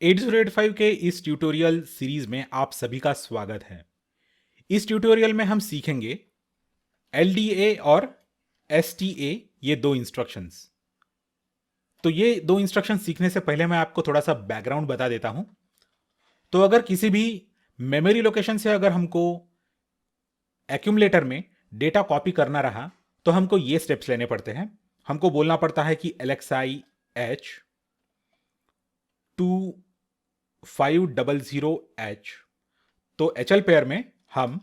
8085 के इस tutorial series में आप सभी का स्वागत है। इस ट्यूटोरियल में हम सीखेंगे LDA और STA, ये दो इंस्ट्रक्शंस। तो ये दो इंस्ट्रक्शंस सीखने से पहले मैं आपको थोड़ा सा बैकग्राउंड बता देता हूं। तो अगर किसी भी मेमोरी लोकेशन से अगर हमको एक्यूमुलेटर में डेटा कॉपी करना रहा तो हमको ये स्टेप्स लेने पड़ते हैं। हमको बोलना पड़ता है कि LXI H 2500H। तो HL पेयर में हम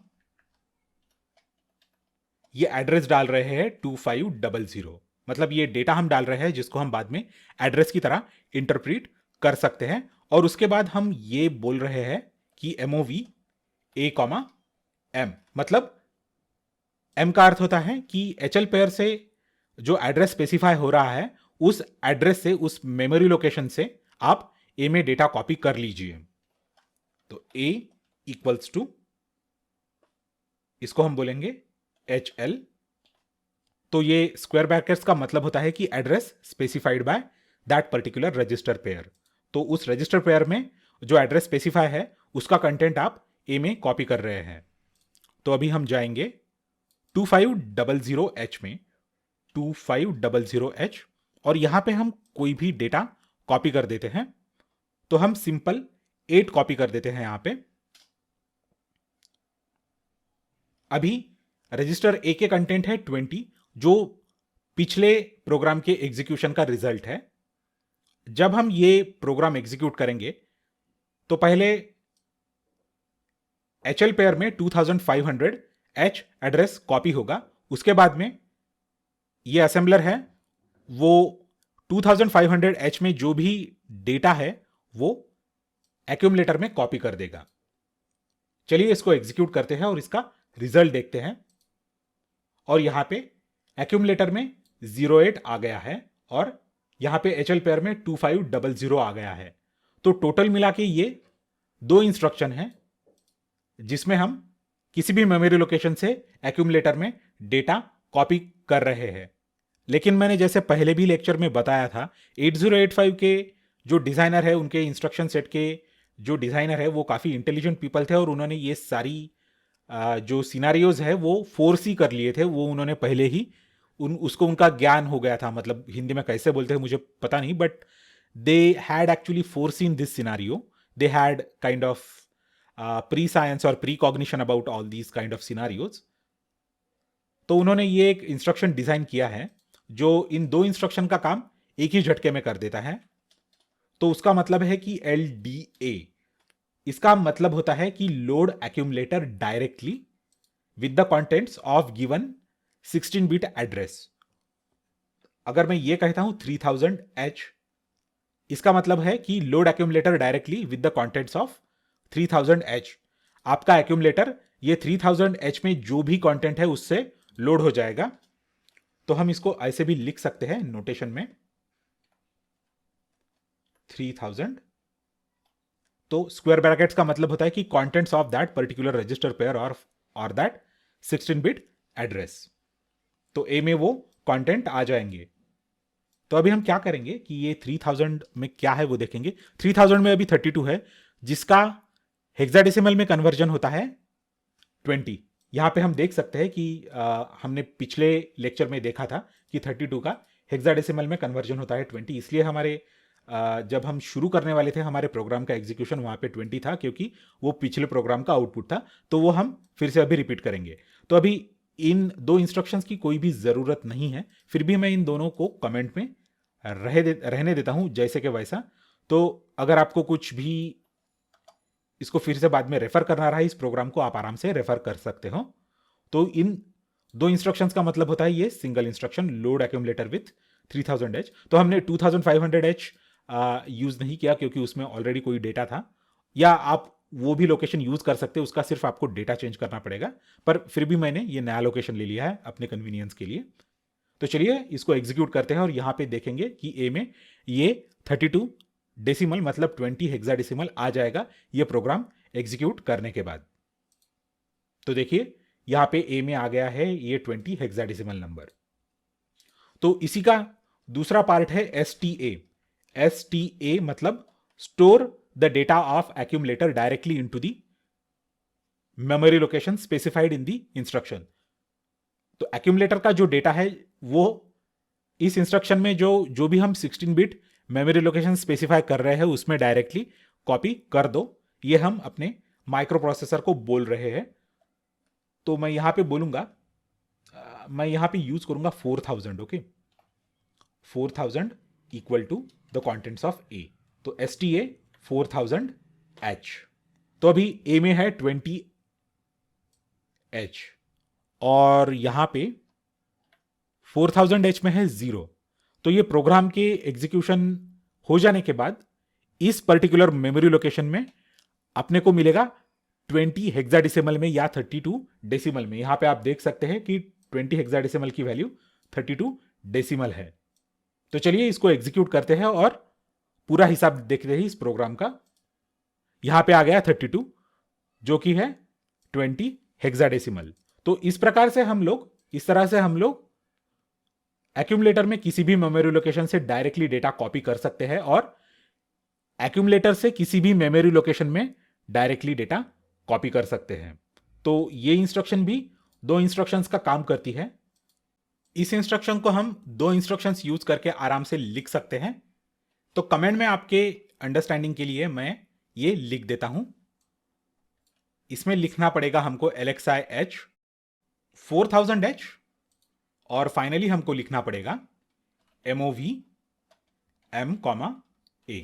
ये एड्रेस डाल रहे हैं 2500, मतलब ये डेटा हम डाल रहे हैं जिसको हम बाद में एड्रेस की तरह इंटरप्रीट कर सकते हैं। और उसके बाद हम ये बोल रहे हैं कि MOV A, M, मतलब M का अर्थ होता है कि HL पेयर से जो एड्रेस स्पेसिफाई हो रहा है उस एड्रेस से, उस मेमोरी लोकेशन से आप A में डेटा कॉपी कर लीजिए। तो A इक्वल्स टू, इसको हम बोलेंगे HL। तो ये स्क्वायर ब्रैकेट्स का मतलब होता है कि address specified by that particular register pair. तो उस रजिस्टर पेयर में जो एड्रेस स्पेसिफाई है उसका कंटेंट आप A में कॉपी कर रहे हैं। तो अभी हम जाएंगे 2500H में, 2500H, और यहां पे हम कोई भी डेटा कॉपी कर देते हैं। तो हम सिंपल 8 कॉपी कर देते हैं यहां पे। अभी रजिस्टर ए के कंटेंट है 20, जो पिछले प्रोग्राम के एग्जीक्यूशन का रिजल्ट है। जब हम ये प्रोग्राम एग्जीक्यूट करेंगे तो पहले HL पेयर में 2500H एड्रेस कॉपी होगा। उसके बाद में ये असेंबलर है, वो 2500H में जो भी डेटा है वो एक्यूमुलेटर में कॉपी कर देगा। चलिए इसको एग्जीक्यूट करते हैं और इसका रिजल्ट देखते हैं। और यहां पे एक्यूमुलेटर में 08 आ गया है और यहां पे HL पेयर में 2500 आ गया है। तो टोटल मिला के ये दो इंस्ट्रक्शन है जिसमें हम किसी भी मेमोरी लोकेशन से एक्यूमुलेटर में डेटा कॉपी कर रहे हैं। लेकिन मैंने जैसे पहले भी लेक्चर में बताया था, 8085 के जो डिजाइनर है, उनके इंस्ट्रक्शन सेट के जो डिजाइनर है वो काफी इंटेलिजेंट पीपल थे और उन्होंने ये सारी जो सिनारियोज है वो फोर्स ही कर लिए थे। वो उन्होंने पहले ही उसको उनका ज्ञान हो गया था, मतलब हिंदी में कैसे बोलते हैं मुझे पता नहीं, but they had actually force in this scenario. They had kind of prescience और precognition about all these kind of scenarios. तो उन्होंने ये एक इंस्ट्रक्शन डिजाइन किया है जो इन दो इंस्ट्रक्शन का काम एक ही झटके में कर देता है। तो उसका मतलब है कि LDA, इसका मतलब होता है कि load accumulator directly with the contents of given 16 bit address. अगर मैं ये कहता हूं 3000H, इसका मतलब है कि load accumulator directly with the contents of 3000H। आपका एक्यूमुलेटर ये 3000H में जो भी कंटेंट है उससे लोड हो जाएगा। तो हम इसको ऐसे भी लिख सकते हैं नोटेशन में 3000। तो स्क्वायर ब्रैकेट्स का मतलब होता है कि contents of that particular register pair और दैट 16 बिट एड्रेस। तो ए में वो कंटेंट आ जाएंगे। तो अभी हम क्या करेंगे कि ये 3000 में क्या है वो देखेंगे। 3000 में अभी 32 है जिसका हेक्साडेसिमल में कन्वर्जन होता है 20। यहां पे हम देख सकते हैं कि हमने पिछले लेक्चर में देखा था कि 32 का हेक्साडेसिमल में कन्वर्जन होता है 20। इसलिए हमारे जब हम शुरू करने वाले थे हमारे प्रोग्राम का एग्जीक्यूशन, वहां पे 20 था क्योंकि वो पिछले प्रोग्राम का आउटपुट था। तो वो हम फिर से अभी रिपीट करेंगे। तो अभी इन दो इंस्ट्रक्शंस की कोई भी जरूरत नहीं है, फिर भी मैं इन दोनों को कमेंट में रहने देता हूं जैसे कि वैसा। तो अगर आपको कुछ भी इसको फिर से बाद में रेफर करना रहा, इस प्रोग्राम को आप आराम से रेफर कर सकते हो। तो इन दो इंस्ट्रक्शंस का मतलब होता है ये single instruction load accumulator with 3000H। तो हमने 2500H यूज नहीं किया क्योंकि उसमें ऑलरेडी कोई डेटा था, या आप वो भी लोकेशन यूज कर सकते हैं, उसका सिर्फ आपको डेटा चेंज करना पड़ेगा। पर फिर भी मैंने ये नया लोकेशन ले लिया है अपने कन्वीनियंस के लिए। तो चलिए इसको एग्जीक्यूट करते हैं और यहां पे देखेंगे कि ए में ये 32 डेसिमल मतलब 20 हेक्साडेसिमल आ जाएगा ये प्रोग्राम एग्जीक्यूट करने के बाद। तो देखिए यहां पे ए में आ गया है ये 20 हेक्साडेसिमल नंबर। तो इसी का दूसरा पार्ट है STA। STA मतलब store the data of accumulator directly into the memory location specified in the instruction. तो एक्यूमुलेटर का जो डेटा है वो इस इंस्ट्रक्शन में जो भी हम 16 बिट मेमोरी लोकेशन स्पेसिफाई कर रहे हैं उसमें डायरेक्टली कॉपी कर दो। ये हम अपने माइक्रो प्रोसेसर को बोल रहे हैं। तो मैं यहां पे बोलूंगा, मैं यहां पे यूज करूंगा 4000। Okay, 4000 equal to the contents of A. तो STA 4000H। तो अभी ए में है 20H और यहां पे 4000H में है 0। तो ये प्रोग्राम के एग्जीक्यूशन हो जाने के बाद इस पर्टिकुलर मेमोरी लोकेशन में अपने को मिलेगा 20 हेक्साडेसिमल में या 32 डेसिमल में। यहां पे आप देख सकते हैं कि 20 हेक्साडेसिमल की वैल्यू 32 डेसिमल है। तो चलिए इसको एग्जीक्यूट करते हैं और पूरा हिसाब देखते हैं इस प्रोग्राम का। यहां पे आ गया 32 जो कि है 20 हेक्साडेसिमल। तो इस तरह से हम लोग एक्यूमुलेटर में किसी भी मेमोरी लोकेशन से डायरेक्टली डेटा कॉपी कर सकते हैं और एक्यूमुलेटर से किसी भी मेमोरी लोकेशन में डायरेक्टली डेटा कॉपी कर सकते हैं। तो ये इंस्ट्रक्शन भी 2 इंस्ट्रक्शंस का काम करती है। इस इंस्ट्रक्शन को हम 2 इंस्ट्रक्शंस यूज करके आराम से लिख सकते हैं। तो कमेंट में आपके अंडरस्टैंडिंग के लिए मैं ये लिख देता हूं। इसमें लिखना पड़ेगा हमको LXI H 4000H और फाइनली हमको लिखना पड़ेगा MOV M, A।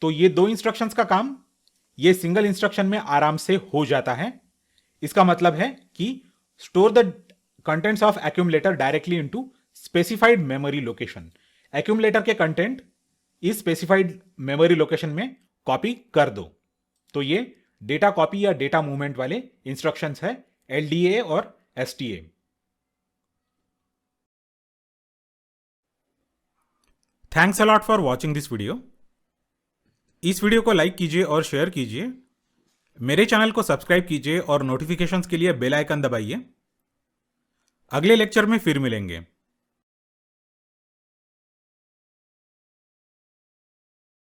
तो ये 2 इंस्ट्रक्शंस का काम ये सिंगल इंस्ट्रक्शन में आराम से हो जाता है। इसका मतलब है कि store the contents of accumulator directly into specified memory location. Accumulator के कंटेंट इस स्पेसिफाइड मेमोरी लोकेशन में कॉपी कर दो। तो ये डेटा कॉपी या डेटा मूवमेंट वाले इंस्ट्रक्शंस है LDA और STA। Thanks a lot for watching this video. इस वीडियो को लाइक कीजिए और शेयर कीजिए। मेरे चैनल को सब्सक्राइब कीजिए और नोटिफिकेशंस के लिए बेल आइकन दबाइए। अगले लेक्चर में फिर मिलेंगे।